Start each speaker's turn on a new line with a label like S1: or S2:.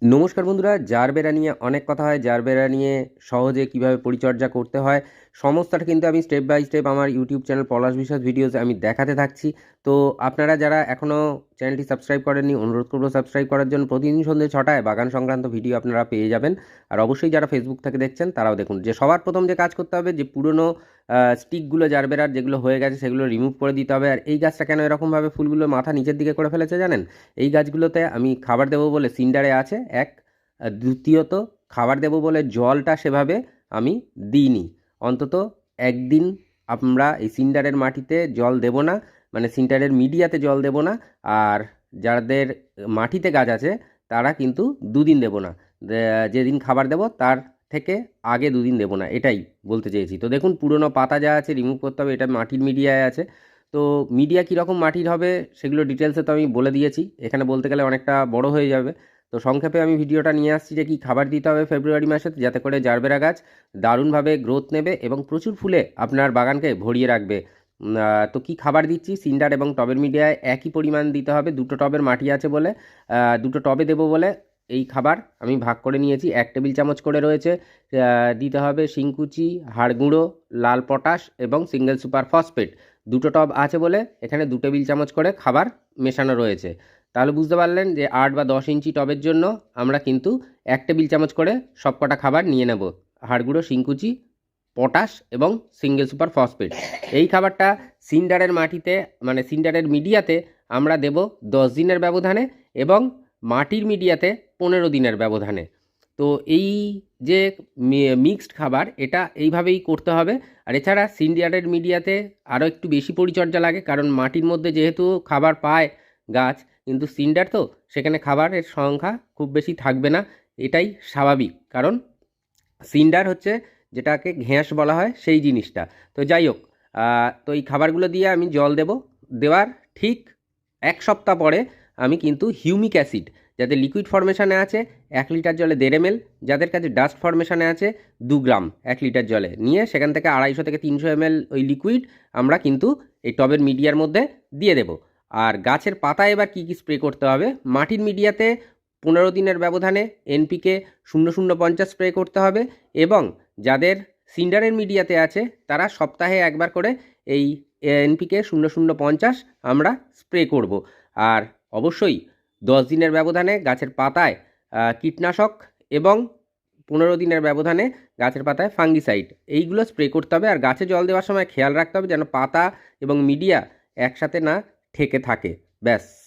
S1: নমস্কার বন্ধুরা, জারবেরা নিয়ে অনেক কথা হয়। জারবেরা নিয়ে সহজে কিভাবে পরিচর্যা করতে হয় সমস্তটা কিন্তু আমি স্টেপ বাই স্টেপ আমার ইউটিউব চ্যানেল পলাশ বিশ্বাস ভিডিওস আমি দেখাতে থাকছি। তো আপনারা যারা এখনও চ্যানেলটি সাবস্ক্রাইব করেননি, অনুরোধ করবো সাবস্ক্রাইব করার জন্য। প্রতিদিন সন্ধ্যে 6টায় বাগান সংক্রান্ত ভিডিও আপনারা পেয়ে যাবেন। আর অবশ্যই যারা ফেসবুক থেকে দেখছেন তারাও দেখুন। যে সবার প্রথম যে কাজ করতে হবে, যে পুরনো স্টিকগুলো জারবেরার যেগুলো হয়ে গেছে সেগুলো রিমুভ করে দিতে হবে। আর এই গাছটা কেন এরকমভাবে ফুলগুলো মাথা নিচের দিকে করে ফেলেছে জানেন? এই গাছগুলোতে আমি খাবার দেবো বলে সিন্ডারে আছে এক, আর দ্বিতীয়ত খাবার দেবো বলে জলটা সেভাবে আমি দিইনি। অন্তত একদিন আমরা এই সিন্ডারের মাটিতে জল দেব না, মানে সিন্ডারের মিডিয়াতে জল দেব না। আর যাদের মাটিতে গাছ আছে তারা কিন্তু দুদিন দেব না। যেদিন খাবার দেব তার থেকে আগে দুদিন দেব না, এটাই বলতে চেয়েছি। তো দেখুন, পুরনো পাতা যা আছে রিমুভ করতে হবে। এটা মাটির মিডিয়ায় আছে। তো মিডিয়া কীরকম মাটির হবে সেগুলো ডিটেলসে তো আমি বলে দিয়েছি, এখানে বলতে গেলে অনেকটা বড় হয়ে যাবে। তো সংক্ষেপে আমি ভিডিওটা নিয়ে আসছি যে কী খাবার দিতে হবে ফেব্রুয়ারি মাসে, যাতে করে জারবেরা গাছ দারুণভাবে গ্রোথ নেবে এবং প্রচুর ফুলে আপনার বাগানকে ভরিয়ে রাখবে। তো কী খাবার দিচ্ছি, সিন্ডার এবং টবের মিডিয়ায় একই পরিমাণ দিতে হবে। দুটো টবের মাটি আছে বলে দুটো টবে দেবো বলে এই খাবার আমি ভাগ করে নিয়েছি। 1 টেবিল চামচ করে রয়েছে। দিতে হবে শিংকুচি, হাড় গুঁড়ো, লাল পটাশ এবং সিঙ্গেল সুপার ফসফেট। দুটো টব আছে বলে এখানে 2 টেবিল চামচ করে খাবার মেশানো রয়েছে। তাহলে বুঝতে পারলেন যে 8 বা 10 ইঞ্চি টবের জন্য আমরা কিন্তু 1 টেবিল চামচ করে সবকটা খাবার নিয়ে নেব। হাড় গুঁড়ো, শিংকুচি, পটাশ এবং সিঙ্গেল সুপার ফসফেট। এই খাবারটা সিন্ডারের মাটিতে, মানে সিন্ডারের মিডিয়াতে আমরা দেব 10 দিনের ব্যবধানে এবং মাটির মিডিয়াতে 15 দিনের ব্যবধানে। তো এই যে মিক্সড খাবার, এটা এইভাবেই করতে হবে। আর এছাড়া সিন্ডারের মিডিয়াতে আরও একটু বেশি পরিচর্যা লাগে, কারণ মাটির মধ্যে যেহেতু খাবার পায় গাছ, কিন্তু সিন্ডার তো সেখানে খাবারের সংখ্যা খুব বেশি থাকবে না। এটাই স্বাভাবিক, কারণ সিন্ডার হচ্ছে যেটাকে ঘ্যাঁস বলা হয় সেই জিনিসটা। তো যাই হোক, তো এই খাবারগুলো দিয়ে আমি জল দেব। দেওয়ার ঠিক 1 সপ্তাহ পরে আমি কিন্তু হিউমিক অ্যাসিড, যাদের লিকুইড ফর্মেশানে আছে 1 লিটার জলে 1.5 ml, যাদের কাছে ডাস্ট ফর্মেশানে আছে 2 গ্রাম 1 লিটার জলে নিয়ে সেখান থেকে 250 থেকে 300 ml ওই লিকুইড আমরা কিন্তু এই টবের মিডিয়ার মধ্যে দিয়ে দেব। আর গাছের পাতায় এবার কী কী স্প্রে করতে হবে, মাটির মিডিয়াতে 15 দিনের ব্যবধানে এনপিকে 0050 স্প্রে করতে হবে। এবং যাদের সিন্ডারের মিডিয়াতে আছে তারা সপ্তাহে একবার করে এই এনপিকে 0050 আমরা স্প্রে করব। আর অবশ্যই 10 দিনের ব্যবধানে গাছের পাতায় কীটনাশক এবং 15 দিনের ব্যবধানে গাছের পাতায় ফাঙ্গিসাইড, এইগুলো স্প্রে করতে হবে। আর গাছে জল দেওয়ার সময় খেয়াল রাখতে হবে যেন পাতা এবং মিডিয়া একসাথে না ঠেকে থাকে। ব্যাস।